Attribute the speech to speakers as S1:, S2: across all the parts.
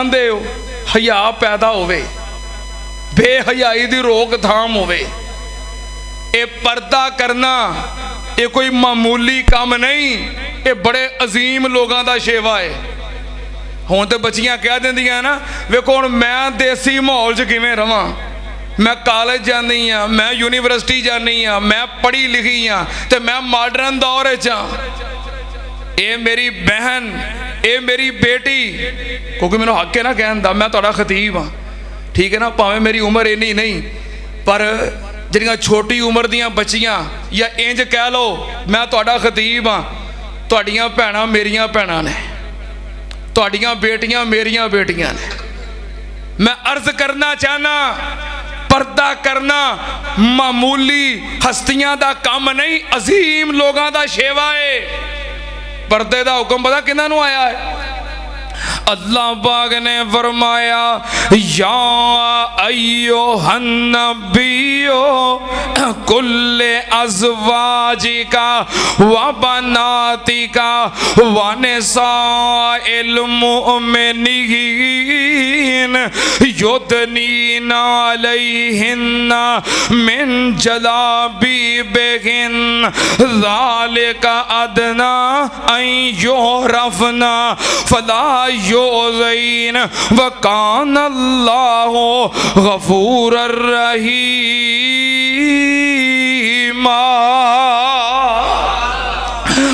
S1: चाहते हो हया पैदा होवे, बेहयाई दी रोकथाम होवे। ये पर्दा करना ये कोई मामूली काम नहीं, ये बड़े अजीम लोगों का शेवा है। हुण तो बच्चियां कह देंदियां ना, वेखो हुण मैं देसी माहौल च किवें रवां, मैं कॉलेज जानी हाँ, मैं यूनीवर्सिटी जानी हाँ, मैं पढ़ी लिखी हाँ, तो मैं मॉडर्न दौर च हाँ। ये मेरी बहन, ये मेरी बेटी, क्योंकि मैंने हक है ना कहन दा, मैं तुहाडा खतीब हाँ, ठीक है ना, भावें मेरी उम्र इन्नी नहीं, पर जिहड़ियां छोटी उम्र दियां बच्चियां, या इंज कह लो मैं तुहाडा खतीब हाँ, तुहाडियां भैणां मेरियां भैणां ने, तुहाडियां बेटियां मेरियां बेटियां ने। मैं अर्ज करना चाहना, पर्दा करना मामूली हस्तियां दा काम नहीं, अजीम लोगों का शेवा है। पर्दे का हुक्म पता किन्हां नूं आया है? अल्लाह पाक ने फरमाया, या अय्युहन नबियो कुल्ले अज़वाजिका व बनातिका व निसाइल मुमिनीन युदनीना अलैहिन्ना मिन जलाबिबिहिन ज़ालिका अदना अन युरफ़ना फला योज़ीन वकान अल्लाहु गफूरर रहीमा।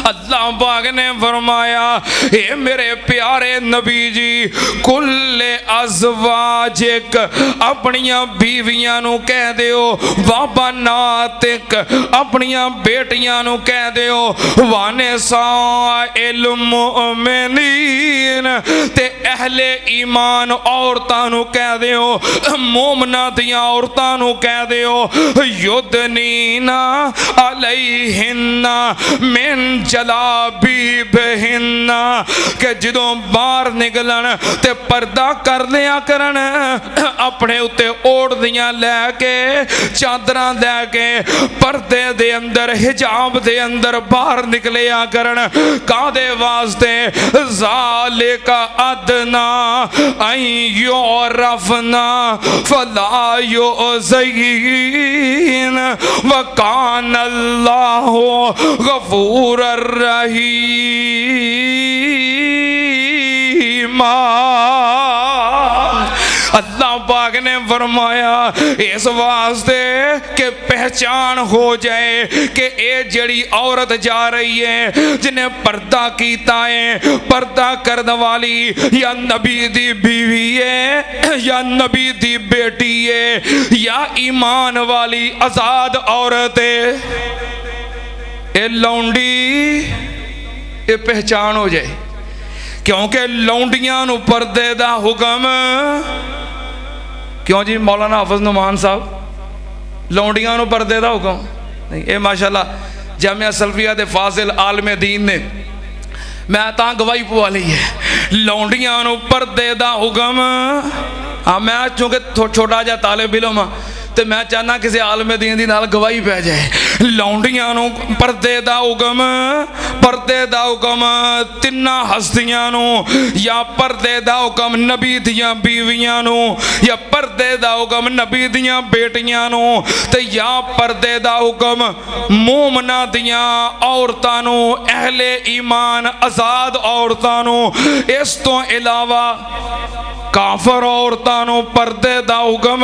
S1: अल्लाह पाक ने फरमाया, हे मेरे प्यारे नबी जी, कुल्ले अज़वाजिक अपनियां बीवियां नू कह दियो, वाबा नातिक अपनियां बेटियां नू कह दियो, वाने साइल मुमिनीन ते अहले ईमान औरतां नू कह दियो, मोमना दियां औरतां नू कह दियो, युदनीना अलैहिन्ना मिन जलाबिबिहिन्ना, कि जदों बाहर निकलन ते पर्दा कर लिया करन, अपने उत्ते ओढ़दियां लैके चादरां लैके पर्दे दे अंदर हिजाब दे अंदर बाहर निकलिया करन। कादे वास्ते? ज़ालिका अदना अन युरफ़ना फला युज़ीन वकान अल्लाहु गफूरर रहीमा। अल्लाह पाक ने फरमाया, इस वास्ते कि पहचान हो जाए कि ये जड़ी औरत जा रही है जिन्हें पर्दा कीता है, पर्दा करने वाली या नबी दी बीवी है, या नबी दी बेटी है, या ईमान वाली आजाद औरत है। ये लौंडी ये पहचान हो जाए, क्योंकि लौंडियां नू पर्दे दा हुक्म, क्यों जी मौलाना हाफिज नुमान साहब, लौंडियां नू पर्दे दा हुक्म नहीं? ये माशाल्लाह जामिया सल्फिया दे फाजिल आलमे दीन ने, मैं तां गवाही पवा ली है, लौंडियां नू पर्दे दा हुक्म। हाँ, मैं चूँकि छोटा जा तालिब इल्म हाँ, तो मैं चाहना किसी आलमे दीन दी नाल गवाही पै जाए। लौंडियां नू पर्दे दा हुक्म, पर्दे दा हुक्म तिन्ना हस्तियां नू, या पर्दे दा हुक्म नबी दियां बीवियां नू, या पर्दे दा हुक्म नबी दियां बेटियां नू, ते या पर्दे दा हुक्म मोमना दियां औरतां नू, अहले ईमान आजाद औरतां नू। इस तो इलावा काफर औरतां नू पर्दे दा हुक्म,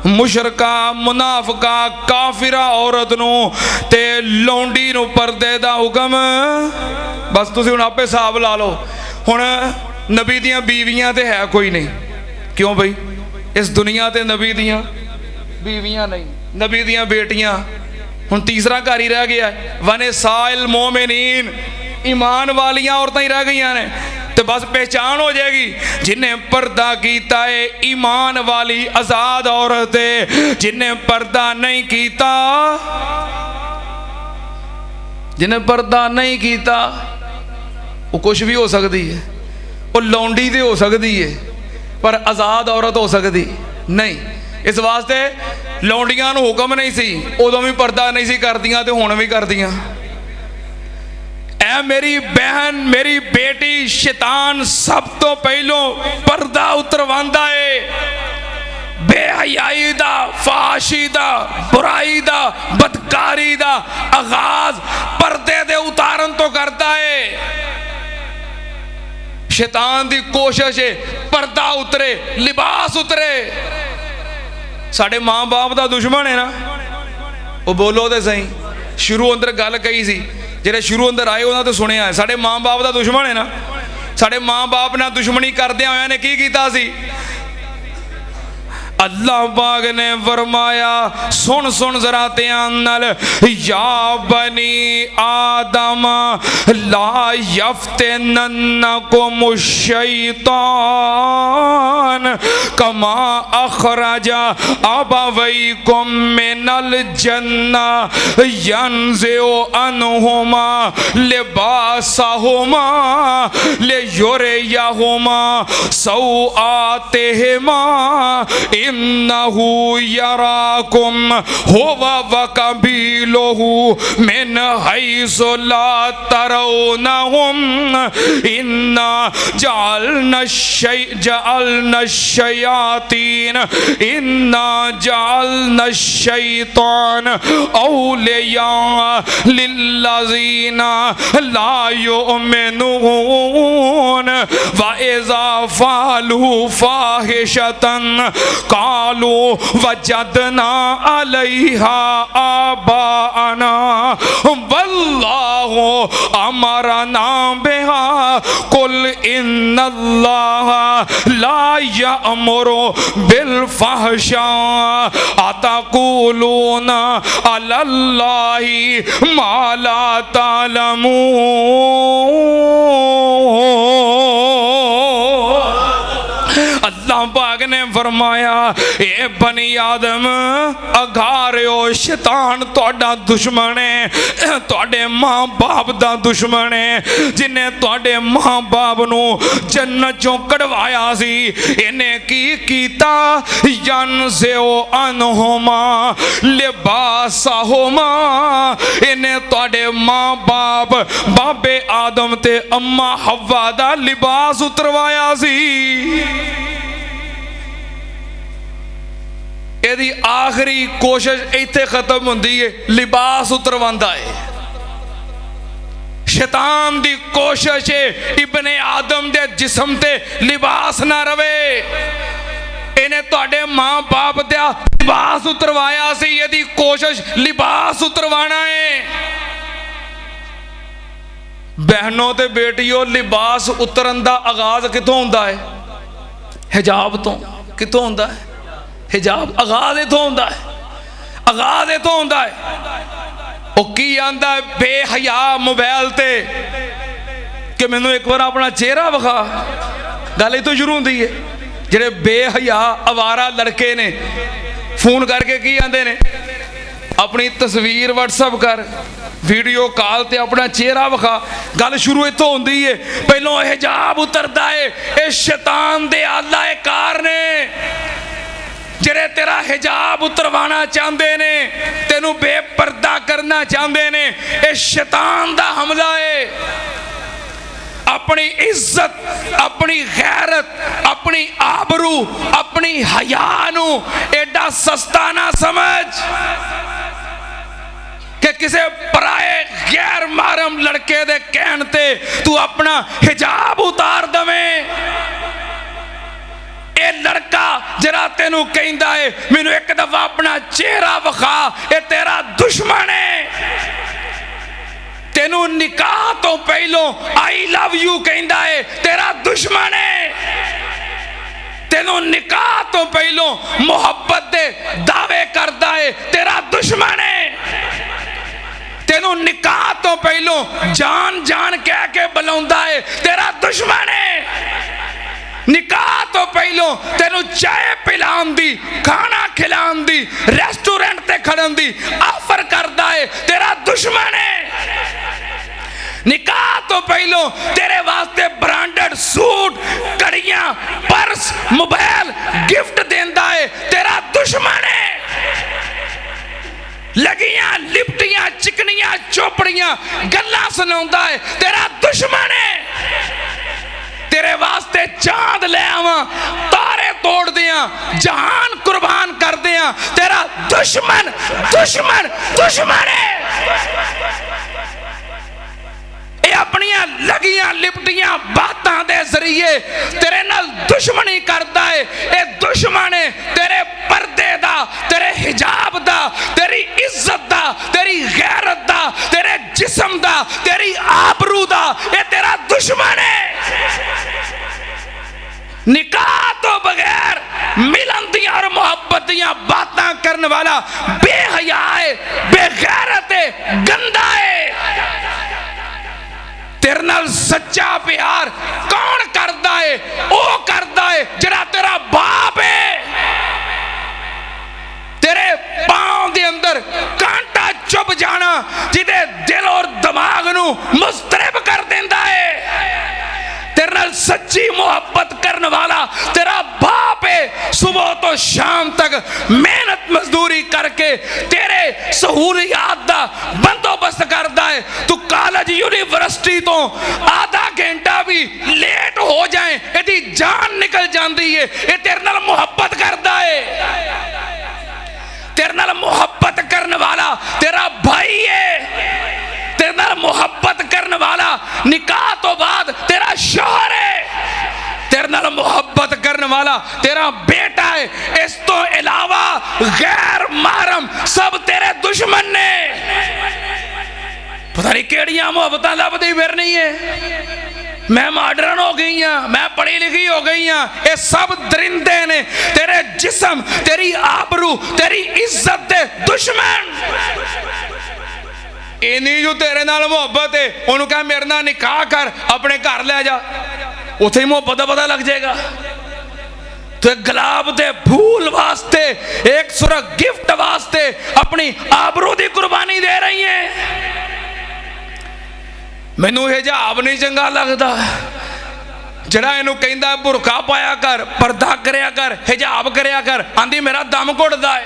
S1: मुशरका मुनाफका काफिरा औरत नू ते लौंडी नू पर्दे दा हुक्म। बस तुसीं हुण आपे हिसाब ला लो। हुण नबी दियां बीवियां ते है कोई नहीं, क्यों भाई? इस दुनिया ते नबी दियां बीवियां नहीं, नबी दियां बेटियां। हुण तीसरा घर ही रह गया, वने साइल मोमिनीन, ईमान वालियां औरतां ही रह गईयां ने। तो बस पहचान हो जाएगी, जिन्हें पर्दा कीता है ईमान वाली आजाद औरत है, जिन्हें पर्दा नहीं कीता, जिन्हें पर्दा नहीं कीता वो कुछ भी हो सकती है, वो लौंडी तो हो सकती है पर आजाद औरत हो सकती नहीं। इस वास्ते लौंडियां नूं हुक्म नहीं सी, उदों भी पर्दा नहीं सी करदियां ते हुण भी करदियां। ऐ मेरी बहन मेरी बेटी, शैतान सब तो पहलों पर्दा उतरवांदा है। बेहयाई दा, फाशी दा, बुराई दा, बदकारी दा आगाज पर्दे दे उतारन तो करता है। शैतान दी कोशिश है पर्दा उतरे, लिबास उतरे। साडे मां बाप दा दुश्मन है ना, वो बोलो तो सही। शुरू अंदर गल कही सी, जेडे शुरू अंदर आए उन्होंने तो सुनिया है। साडे मां बाप दा दुश्मन है ना, साडे मां बाप ने दुश्मनी करदियां होया ने की कीता सी? अल्लाह पाक ने फरमाया, सुन सुन जरा ध्यान नाल, या बनी आदम ला यफ्तिनन्नकुम शैतान कमा अखरजा अबवैकुम मिनल जन्नह यंज़िउ अन्हुमा लिबासहुमा लियुरियहुमा सौआतिहिमा इन्नहु यराकुम हुवा व कबीलुहु मिन हैसु ला तरौनहुम इन्ना जअलना शयातीन इन्ना जअलना शैतान औलिया लिल्लज़ीना ला युमिनून व इज़ा फ़अलू फ़ाहिशतन कालू वजदना अलैहा आबाअना वल्लाहु अमरना बिहा कुल इन्नल्लाह ला यअमुरु बिल फहशा अतक़ूलूना अलल्लाहि मा ला तालमून। अल्लाह पाक ने फरमाया, ए बनी आदम अगारियो, शैतान तुहाडा दुश्मन है, तुहाडे मां बाप दा दुश्मन है, जिन्हें तुहाडे मां बाप नू जन्नत चों कढ़वाया सी। इन्हें की कीता? यंज़िउ अन्हुमा लिबासहुमा, इन्हें तुहाडे मां बाप बाबे आदम ते अम्मा हव्वा दा लिबास उतरवाया सी। यदि आखिरी कोशिश इत्थे खत्म होंदी है, लिबास उतरवांदा है। शैतान दी कोशिश है इब्ने आदम दे जिस्म ते लिबास ना रवे। इन्हें तुहाडे मां बाप दा लिबास उतरवाया सी, यदि कोशिश लिबास उतरवाना है। बहनों ते बेटियों, लिबास उतरन दा आगाज कितों होंदा है? हिजाब तो। कितों होंदा है? हिजाब। आगाज इथों होंदा है, आगाज इथों होंदा है। वो की आंदा है बेहया मोबाइल ते कि मैनू एक बार अपना चेहरा विखा। गल इथों शुरू होंदी है। जेडे बेहया आवारा लड़के ने फोन करके की आंदे ने, अपनी तस्वीर व्हाट्सएप कर, वीडियो कॉल ते अपना चेहरा विखा। गल शुरू इथों होंदी है। पहलों हिजाब उतरदा है। ये शैतान दे आला कार ने जेरे तेरा हिजाब उतरवाना चाहते ने, तेनू बेपर्दा करना चाहते ने। ये शैतान दा हमला है। अपनी इज्जत, अपनी गैरत, अपनी आबरू, अपनी हया नू एडा सस्ता ना समझ कि किसी पराए गैर मारम लड़के दे कहन ते तू अपना हिजाब उतार दवें। ये लड़का जरा तेनू कहंदा है मैनू एक दफा अपना चेहरा विखा, ये तेरा दुश्मन है। तेनू निकाह तो पहलों आई लव यू कहंदा है, तेरा दुश्मन है। तेनू निकाह तो पहलों मोहब्बत दे दावे करदा है, तेरा दुश्मन है। तेनू निकाह तो पहलों जान जान कह के बुलाउंदा है, तेरा दुश्मन है। निकाह तो पहलों तेनू चाय पिलान दी, खाना खिलान दी, रेस्टोरेंट ते खड़न दी ऑफर करदा है, तेरा दुश्मन है। निकाह तो पहलों तेरे वास्ते ब्रांडेड सूट, कड़ियां, पर्स, मोबाइल गिफ्ट देंदा है, तेरा दुश्मन है। लगियां लिपटियां चिकनियां चोपड़ियां गल्लां सुनाउंदा है, तेरा दुश्मन है। तेरे वास्ते चांद ले आवा, तारे तोड़ दिया, जहान कुर्बान कर दिया, तेरा दुश्मन दुश्मन दुश्मन है। अपनियां लगियां लिपटियां बातां दे जरिए तेरे नाल दुश्मनी करता है। ये दुश्मन है तेरे पर्दे दा, तेरे हिजाब दा, तेरी इज्जत दा, तेरी गैरत दा, तेरे जिस्म दा, तेरी आबरू दा, ये तेरा दुश्मन है। निकाह तो बगैर मिलन दियां और मोहब्बत दियां बातां करने वाला बेहया है, बेगैरत है, गंदा है। तेरे नाल सच्चा प्यार कौन करता है? वो करता है जिहड़ा तेरा बाप है। तेरे पांव दे अंदर कांटा चुभ जाना जिहदे दिल और दिमाग नू मुस्तरब कर देंदा है। तेरे नाल सच्ची मोहब्बत करने वाला तेरा बाप है। सुबह तो शाम तक मेहनत मजदूरी करके तेरे सहूलियात दा बंदोबस्त करता है। तू कॉलेज यूनिवर्सिटी तो आधा घंटा भी लेट हो जाए यदि जान निकल जाती है। ये तेरे नाल मोहब्बत करता है। तेरे नाल मोहब्बत करने वाला तेरा भाई है। तेरे नाल मोहब्बत करने वाला निकाह तो बाद तेरा शौहर है। तेरे नाल मोहब्बत करने वाला तेरा बेटा है। इस तो इलावा गैर महरम सब तेरे दुश्मन ने। पता नहीं केड़ियां मोहब्बतां लभदी फिरनी है। मैं मॉडर्न हो गई हाँ, मैं पढ़ी लिखी हो गई हाँ, ये सब दरिंदे ने। तेरे जिस्म, तेरी आबरू, तेरी इज्जत दे दुश्मन। इन्हीं जो तेरे नाल मोहब्बत है उन्होंने कहा मेरे नाल निकाह कर, अपने घर ले जा, उथे ही मोहब्बत का पता लग जाएगा। तो गुलाब दे फूल वास्ते, एक सुरा गिफ्ट वास्ते अपनी आबरू दी कुर्बानी दे रही है। मैनू हिजाब नहीं चंगा लगता, जरा इनू कहंदा बुरका पाया कर, पर्दा करया कर, हिजाब करया कर, आंदी मेरा दम घुटदा है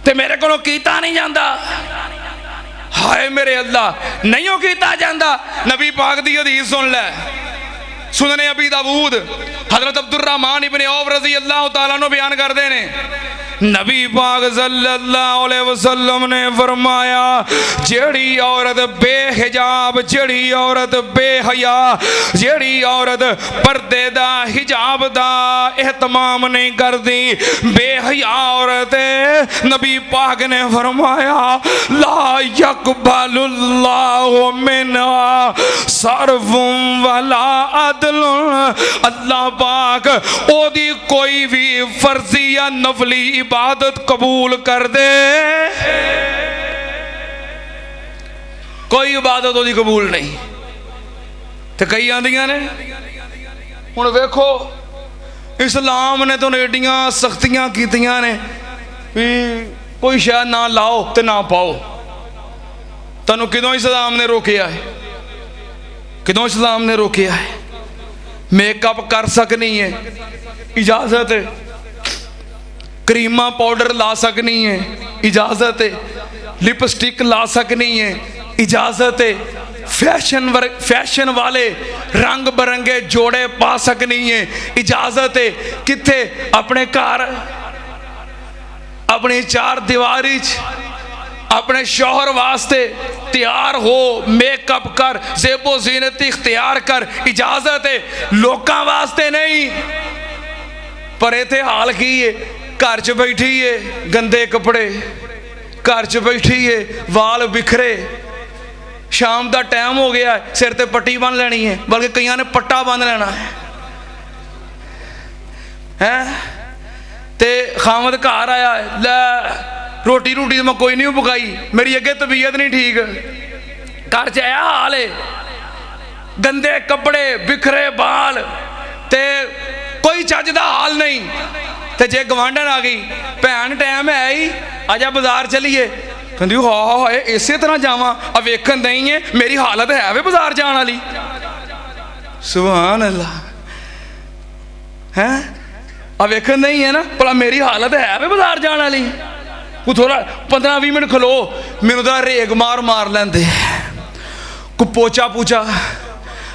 S1: ते मेरे कोलों कीता नहीं जांदा। हाय मेरे अल्लाह, नहीं हो कीता जांदा। नबी पाक दी हदीस सुन ले, सुनने अबी दाऊद हजरत अब्दुर रहमान इब्ने औफ रज़ी अल्लाह तआला अन्हु बयान करते ने, नबी पाक सल्लल्लाहु अलैहि वसल्लम ने फरमाया जेड़ी औरत बेहिजाब, जेड़ी औरत बेहया, जेड़ी औरत पर्दे दा हिजाब दा एहतमाम नहीं करती, बेहया औरत नबी पाक ने फरमाया ला यक़बलुल्लाहु मिन्हा सर्फुन वला अदलुन। अल्लाह पाक ओदी कोई भी फर्जी या नफली इबादत कबूल कर दे, कोई इबादत ओदी कबूल नहीं। तो कई आंदियां ने हुण वेखो इस्लाम ने तो एडियां सख्तियां कीतियां ने भी कोई शायद ना लाओ ते ना पाओ। तैनूं किदों इस्लाम ने रोकिया है? किदों इस्लाम ने रोकिया है? मेकअप कर सकनी है, इजाजत है। क्रीमा पाउडर ला सकनी है, इजाजत है। लिपस्टिक ला सकनी है, इजाजत है। फैशन वाले रंग बिरंगे जोड़े पा सकनी है, इजाजत है। किथे? अपने घर, अपनी चार दीवारी अपने शौहर वास्ते तैयार हो, मेकअप कर, जेबो जीनत इख्तियार कर, इजाजत है। लोकां वास्ते नहीं। पर इत्थे हाल की है, घर च बैठी है गंदे कपड़े, घर च बैठी है वाल बिखरे, शाम का टाइम हो गया है, सिर ते पट्टी बन लेनी है, बल्कि कईयां ने पट्टा बन लेना है। ते खामद घर आया है, लै रोटी रूटी मैं कोई नहीं पकाई, मेरी अगे तबीयत नहीं ठीक, घर च आया हाल है, गंदे कपड़े, बिखरे बाल, ते कोई चज दा हाल नहीं। ते जे गवांढन आ गई, भैन टाइम है ही, आजा बाजार चलीए, कहती हाँ इसे तरह जावा, अब वेखन नहीं है मेरी हालत है वे बाजार जाने वाली। सुभान अल्लाह, हैं अब वेखन नहीं है ना भला मेरी हालत है वे बाजार जाने वाली। कोई थोड़ा 15-20 मिनट खलो, मैनू तो रेग मार लेंदे, को पोचा पूचा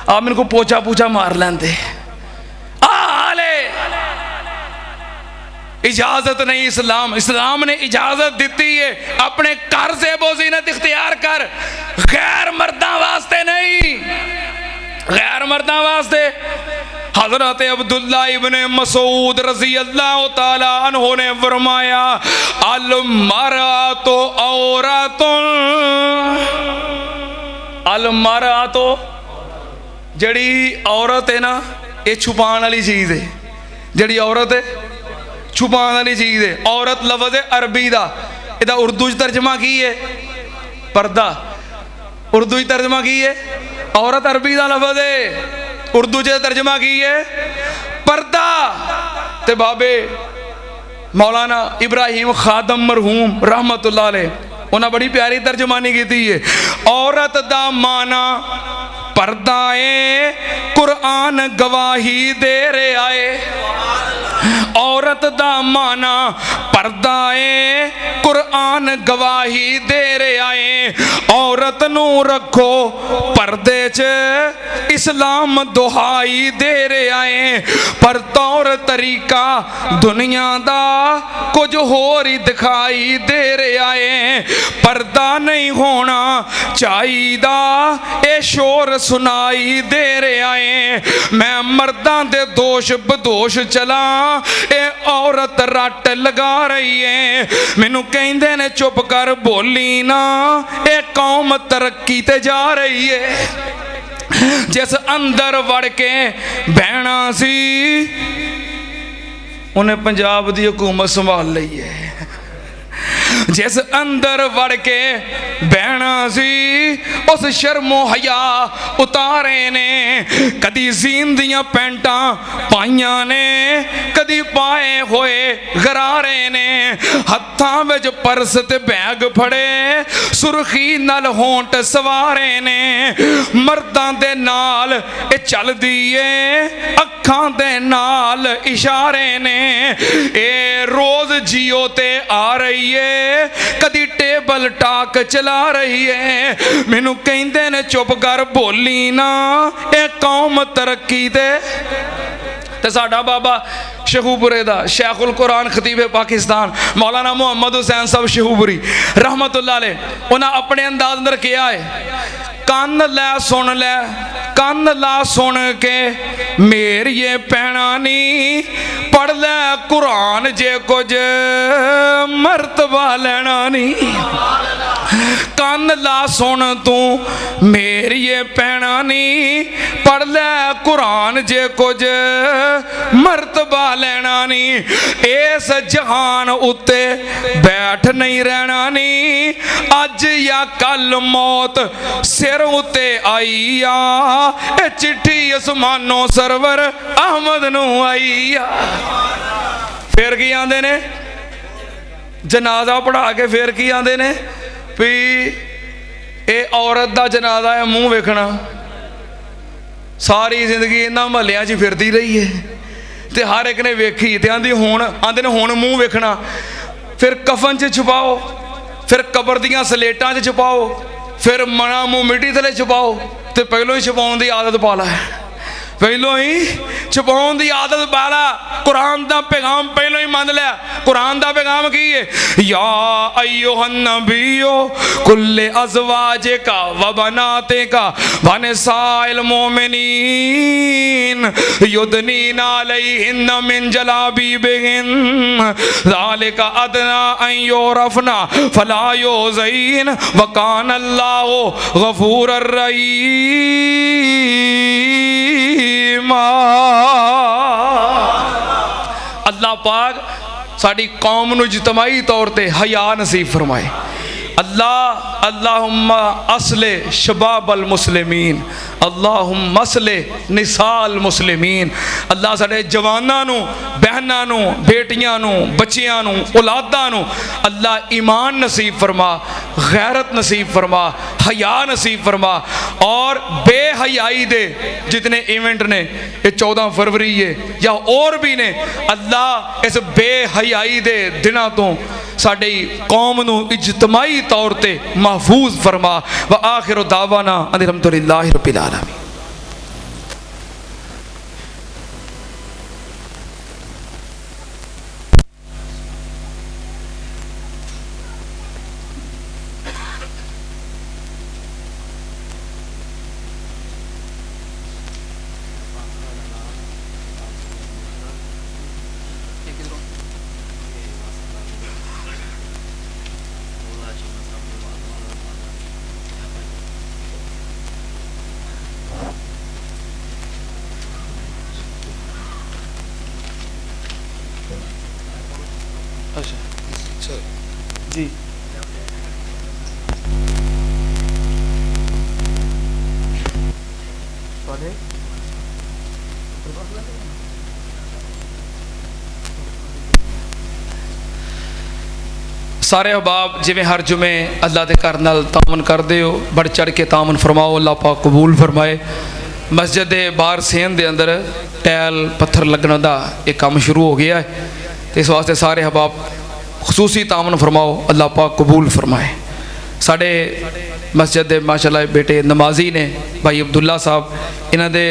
S1: आप मेरे को पोचा पूचा मार लेंदे। हाले इजाजत नहीं, इस्लाम ने इजाजत दी है अपने घर से बोजीनत इख्तियार कर, गैर मर्दा वास्ते नहीं, गैर मर्दा वास्ते। हजरत अब्दुल्ला इब्ने मसूद रजी अल्लाह ताला अन्हु ने फरमाया अल मरअतु औरतुन, अल मरअतु जड़ी औरत है ना, ये छुपाने वाली चीज़ है, जड़ी औरत है छुपाने वाली चीज़ है। औरत लफ्ज़ है अरबी का, इहदा उर्दू च तर्जमा की है पर्दा, उर्दू च तर्जमा की है, औरत अरबी का लफ्ज़ है, उर्दू च तर्जमा की है पर्दा। ते बाबे मौलाना इब्राहिम खादम मरहूम रहमतुल्लाह अलैह उन्हें बड़ी प्यारी तर्जमानी की है। औरत दा माना पर्दा है, कुरान गवाही दे रहे आए। औरत दा माना पर्दा है, कुरान गवाही दे रहे आए। औरत नू रखो पर्दे च, इस्लाम दुहाई दे रहे आए। पर तौर तरीका दुनिया दा कुछ होर ही दिखाई दे रहे आए। पर्दा नहीं होना चाहिदा, ए शोर सुनाई दे रहे आए। मैं मर्दां दे दोष बदोश चला, ए औरत रट लगा रही है। मैनू कहंदे ने चुप कर बोली ना, ए कौम तरक्की ते जा रही है। जिस अंदर वड़ के बहना सी उन्हें पंजाब दी हुकूमत संभाल ली है। जिस अंदर वड़ के बहना सी उस शर्मो हया उतारे ने। कदी जीन दियां पैंटा पाइया ने, कदी पाए होए गरारे ने। हत्थां विच परस ते बैग फड़े, सुरखी नल होंठ सवारे ने। मर्दां दे नाल ए चलदी ए, अखां दे नाल इशारे ने। ए रोज जियो ते आ रही है, कदी टेबल टाक चला रही है। मैनू कहंदे ने चुप कर बोली ना, ए कौम तरक्की ते साडा बाबा शहूपुरे दा शेखुल कुरान खतीब पाकिस्तान मौलाना मुहम्मद हुसैन साहब शहूपुरी रहमतुल्लाह अलैह उन्हें अपने अंदाज अंदर किया है। कान लै सुन लै, कान ला सुन के मेरिए पैना नी, पढ़ लै कुरान जे कुछ मरतबा लेना नी। कान ला सुन तू मेरिए पैना नी, पढ़ लै कुरान जे कुछ मरतबा लेना नी। इस जहान उत्ते बैठ नहीं रहना नी, अज या कल मौत सिर उत्ते आई आ। चिट्ठी असमानो सरवर अहमद नू आई आ। फिर की आंदे ने जनाजा पढ़ा के, फिर की आंदे ने भी ये औरत दा जनाजा है, मूँह वेखना। सारी जिंदगी इन्हां महल्लियां च फिरदी रही है ते हर एक ने वेखी ते आंदी हुण आंदे ने हुण मूँह वेखना। फिर कफन च छुपाओ, फिर कबर दियां सलेटां च छुपाओ, फिर मना मुँह मिट्टी थले छुपाओ। तो पहलों ही छुपाउण दी आदत पा ला, पहलों ही छुपाउण दी आदत पा ला। कुरान दा पैगाम पहलों ही मान लिया। कुरान दा पैगाम की है, या अय्युहन नबियो कुल्ले अज़वाजिका व बनातिका व निसाइल मोमिनीन युदनीना अलैहिन्ना मिन जलाबीबिहिन ज़ालिका अदना अन युरफना फला युज़ीन व कान अल्लाहु गफूरर रहीम। अल्लाह पाक साड़ी कौम नू इज्तमाई तौर ते हया नसीब फरमाए। अल्लाह अल्लाहुम्मा असले शबाब अल मुस्लिमीन, अल्लाहुम्मा असले निसाल मुस्लिमीन। अल्लाह साडे जवानां नू, बहनां नू, बेटियां नू, बच्चियां नू, औलादां नू अल्लाह ईमान नसीब फरमा, गैरत नसीब फरमा, हया नसीब फरमा। और बेहयाई दे जितने इवेंट ने, ये 14 फरवरी है या और भी ने, अल्लाह इस बेहयाई दे दिनों तो साडी कौम नू इजतमाही तौर ते महफूज फरमा। व आखिर दावाना अल्हम्दुलिल्लाहि रब्बिल आलमीन। जी सारे अहबाब जिवें हर जुमे अल्लाह के घर नाल तामन करते हो, बढ़ चढ़ के तामन फरमाओ, अल्लाह पाक कबूल फरमाए। मस्जिद के बाहर सेन के अंदर टैल पत्थर लगने का एक काम शुरू हो गया है, तो इस वास्ते सारे अहबाब खसूसी तामन फरमाओ, अल्लाह पाक कबूल फरमाए। साढ़े मस्जिद के माशाअल्लाह बेटे नमाजी ने भाई अब्दुल्ला साहब, इन्हां दे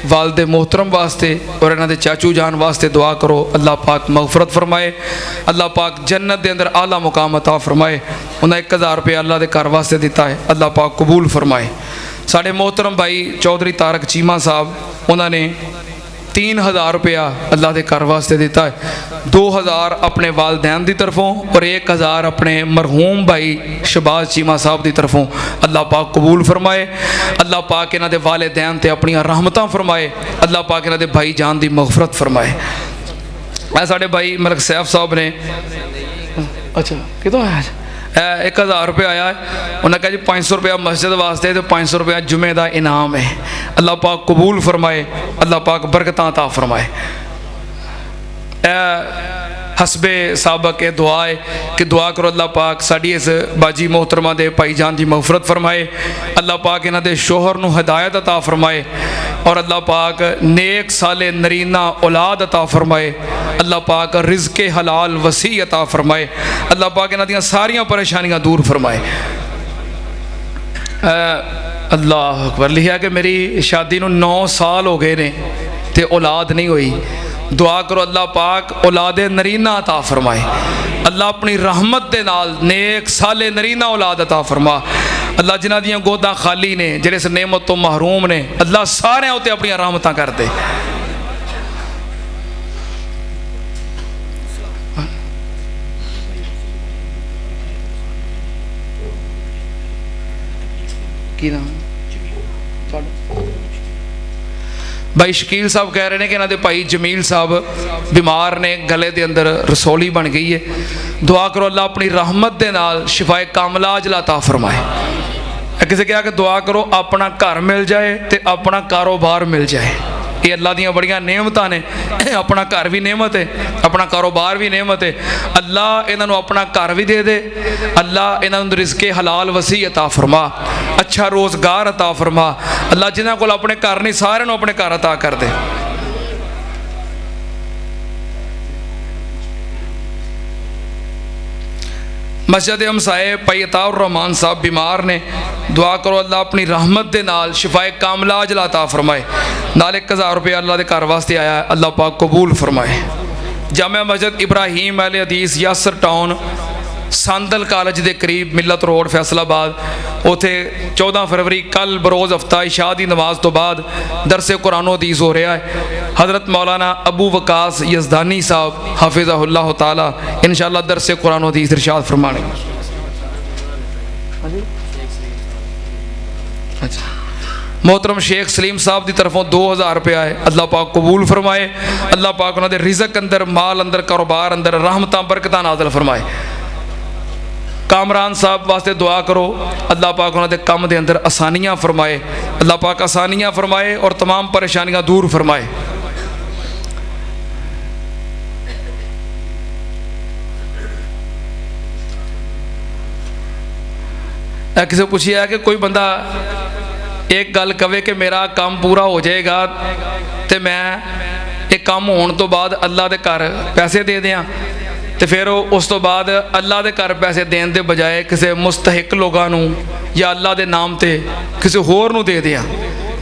S1: वालदे मोहतरम वास्ते और इन्हां दे चाचू जान वास्ते दुआ करो, अल्लाह पाक मगफरत फरमाए, अल्लाह पाक जन्नत के अंदर आला मुकाम अता फरमाए। उन्हें 1000 रुपया अल्लाह के घर वास्ते दिता है, अल्लाह पाक कबूल फरमाए। साढ़े मोहतरम भाई चौधरी तारक चीमा साहब, उन्होंने 3000 रुपया अल्लाह के घर वास्ते दिता है। 2000 अपने वालदैन की तरफों और 1000 अपने मरहूम भाई शहबाज चीमा साहब की तरफों, अल्लाह पाक कबूल फरमाए। अल्लाह पाक इन्हां दे वालिदैन ते अपनी रहमतां फरमाए, अल्लाह पाक इन्हां दे भाई जान की मगफरत फरमाए। ऐ साढ़े भाई मलक सैफ साहब ने, अच्छा कितों आया 1000 रुपया आया है, उन्हें कहा जी 500 रुपया मस्जिद वास्ते तो 500 रुपया जुमे का इनाम है, अल्लाह पाक कबूल फरमाए, अल्लाह पाक बरकतां अता फरमाए। हसबे साहब के दुआ है कि दुआ करो अल्लाह पाक साड़ी इस बाजी मोहतरमा दे भाई जान की मगफरत फरमाए, अल्लाह पाक इन्हां दे शोहर नू हिदायत अता फरमाए और अल्लाह पाक नेक साले नरीना औलाद अता फरमाए, अल्लाह पाक रिज़्क़े हलाल वसी अता फरमाए, अल्लाह पाक इन्हां दियां सारियां परेशानियां दूर फरमाए। अल्लाह अकबर। लिखा कि मेरी शादी नू 9 साल हो गए ने ते औलाद नहीं हुई, दुआ करो अल्लाह पाक औलादे नरीना अता फरमाए, अल्लाह अपनी रहमत दे नाल नेक साले नरीना औलाद अता फरमा। अल्लाह जिन्हां दियां गोदा खाली ने, जिहड़े इस नेमत तो महरूम ने, अल्लाह सारे उत्ते अपनी रहमतां कर दे। की नाम भाई शकील साहब कह रहे हैं कि इन्हां दे भाई जमील साहब बीमार ने, गले के अंदर रसौली बन गई है, दुआ करो अल्लाह अपनी रहमत के नाल शिफाए कामला अजला अता फरमाए। किसी कहा कि दुआ करो अपना घर मिल जाए तो अपना कारोबार मिल जाए, ये अल्लाह दियां बड़ियां नेमतां ने। अपना घर भी नेमत है, अपना कारोबार भी नेमत है, अल्लाह इन्हां नूं अपना घर भी दे दे, अल्लाह इन्हां नूं रिज़्क़े हलाल वसी अता फरमा, अच्छा रोज़गार अता फरमा, अल्लाह जिन्हां कोल अपने घर नहीं सारे नूं अपने घर अता कर दे। मस्जिद हमसाए भाई अताउर रहमान साहब बीमार ने, दुआ करो अल्लाह अपनी रहमत के नाल शिफाए कामला अजला अता फरमाए। नाल 1000 रुपया अल्लाह के घर वास्ते आया है, अल्लाह पाक कबूल फरमाए। जामिया मस्जिद इब्राहीम अल हदीस यासर टाउन सांदल कॉलेज के करीब मिलत रोड फैसलाबाद, उथे 14 फरवरी कल बरोज़ हफ्ता इशा की नमाज तो बाद दरसे कुरान हदीस हो रहा है। हज़रत मौलाना अबू वकास यज़दानी साहब हाफिज़हुल्लाह ताला इंशाअल्लाह दरसे कुरान हदीस इरशाद फरमाने। अच्छा मोहतरम शेख सलीम साहब की तरफों 2000 रुपया है, अल्लाह पाक कबूल फरमाए, अल्लाह पाक उन्होंने रिज़्क़ अंदर माल अंदर कारोबार अंदर रहमतां बरकतां नाज़िल फरमाए। कामरान साहब वास्ते दुआ करो, अल्लाह पाक उन्होंने काम के अंदर आसानियाँ फरमाए, अल्लाह पाक आसानियाँ फरमाए और तमाम परेशानियाँ दूर फरमाए। किसी पूछिए है कि कोई बंदा एक गल कवे कि मेरा काम पूरा हो जाएगा तो मैं एक काम होने तो बाद अल्लाह के घर पैसे दे दियाँ, तो ਤੇ ਫਿਰ ਉਸ ਤੋਂ ਬਾਅਦ ਅੱਲਾ ਦੇ ਘਰ ਪੈਸੇ ਦੇਣ ਦੇ ਬਜਾਏ ਕਿਸੇ ਮੁਸਤਹਿਕ ਲੋਕਾਂ ਨੂੰ ਜਾਂ ਅੱਲਾ ਦੇ ਨਾਮ ਤੇ ਕਿਸੇ ਹੋਰ ਨੂੰ ਦੇ ਦਿਆਂ।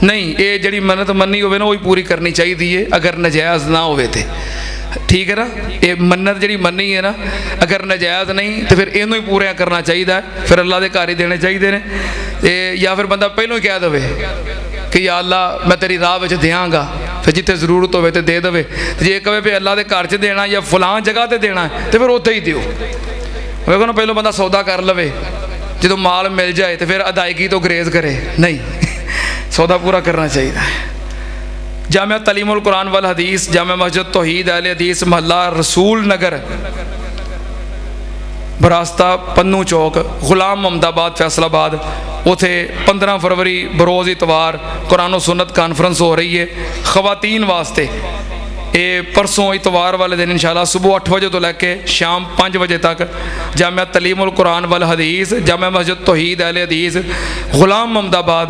S1: ਨਹੀਂ, ਇਹ ਜਿਹੜੀ ਮੰਨਤ ਮੰਨੀ ਹੋਵੇ ਨਾ ਉਹ ਹੀ ਪੂਰੀ ਕਰਨੀ ਚਾਹੀਦੀ ਹੈ, ਅਗਰ ਨਜਾਇਜ਼ ਨਾ ਹੋਵੇ ਤੇ। ਠੀਕ ਹੈ ਨਾ, ਇਹ ਮੰਨਤ ਜਿਹੜੀ ਮੰਨੀ ਹੈ ਨਾ, ਅਗਰ ਨਜਾਇਜ਼ ਨਹੀਂ ਤੇ ਫਿਰ ਇਹਨੂੰ ਹੀ ਪੂਰਾ ਕਰਨਾ ਚਾਹੀਦਾ ਹੈ, ਫਿਰ ਅੱਲਾ ਦੇ ਘਰ ਹੀ ਦੇਣੇ ਚਾਹੀਦੇ ਨੇ। ਤੇ ਜਾਂ ਫਿਰ ਬੰਦਾ ਪਹਿਲਾਂ ਹੀ ਕਹਿ ਦੇਵੇ ਕਿ ਯਾ ਅੱਲਾ ਮੈਂ ਤੇਰੀ ਰਾਹ ਵਿੱਚ ਦਿਆਂਗਾ, ਫਿਰ ਜਿੱਥੇ ਜ਼ਰੂਰਤ ਹੋਵੇ ਤੇ ਦੇ ਦੇਵੇ। ਤੇ ਜੇ ਕਹੇ ਵੀ ਅੱਲਾ ਦੇ ਘਰ 'ਚ ਦੇਣਾ ਜਾਂ ਫਲਾਂ ਜਗ੍ਹਾ ਤੇ ਦੇਣਾ ਤੇ ਫਿਰ ਉੱਥੇ ਹੀ ਦਿਓ। ਵੇਖੋ ਨਾ, ਪਹਿਲਾਂ ਬੰਦਾ ਸੌਦਾ ਕਰ ਲਵੇ, ਜਦੋਂ ਮਾਲ ਮਿਲ ਜਾਏ ਤੇ ਫਿਰ ਅਦਾਇਗੀ ਤੋਂ ਗਰੇਜ਼ ਕਰੇ। ਨਹੀਂ, ਸੌਦਾ ਪੂਰਾ ਕਰਨਾ ਚਾਹੀਦਾ ਹੈ। जामिया तलीमुल कुरान वल हदीस, जामिया मस्जिद तौहीद अहले हदीस, महल्ला रसूल नगर, बरास्ता पन्नू चौक, गुलाम अहमदाबाद, फैसलाबाद। उथे 15 फरवरी बरोज़ इतवार कुरान और सुन्नत कॉन्फ्रेंस हो रही है ख़वातीन वास्ते। ये परसों इतवार वाले दिन इंशाअल्लाह सुबह 8 बजे तो लैके शाम 5 बजे तक जामिया तलीमुल कुरान वल हदीस, जामिया मस्जिद तौहीद अहले हदीस, गुलाम अहमदाबाद।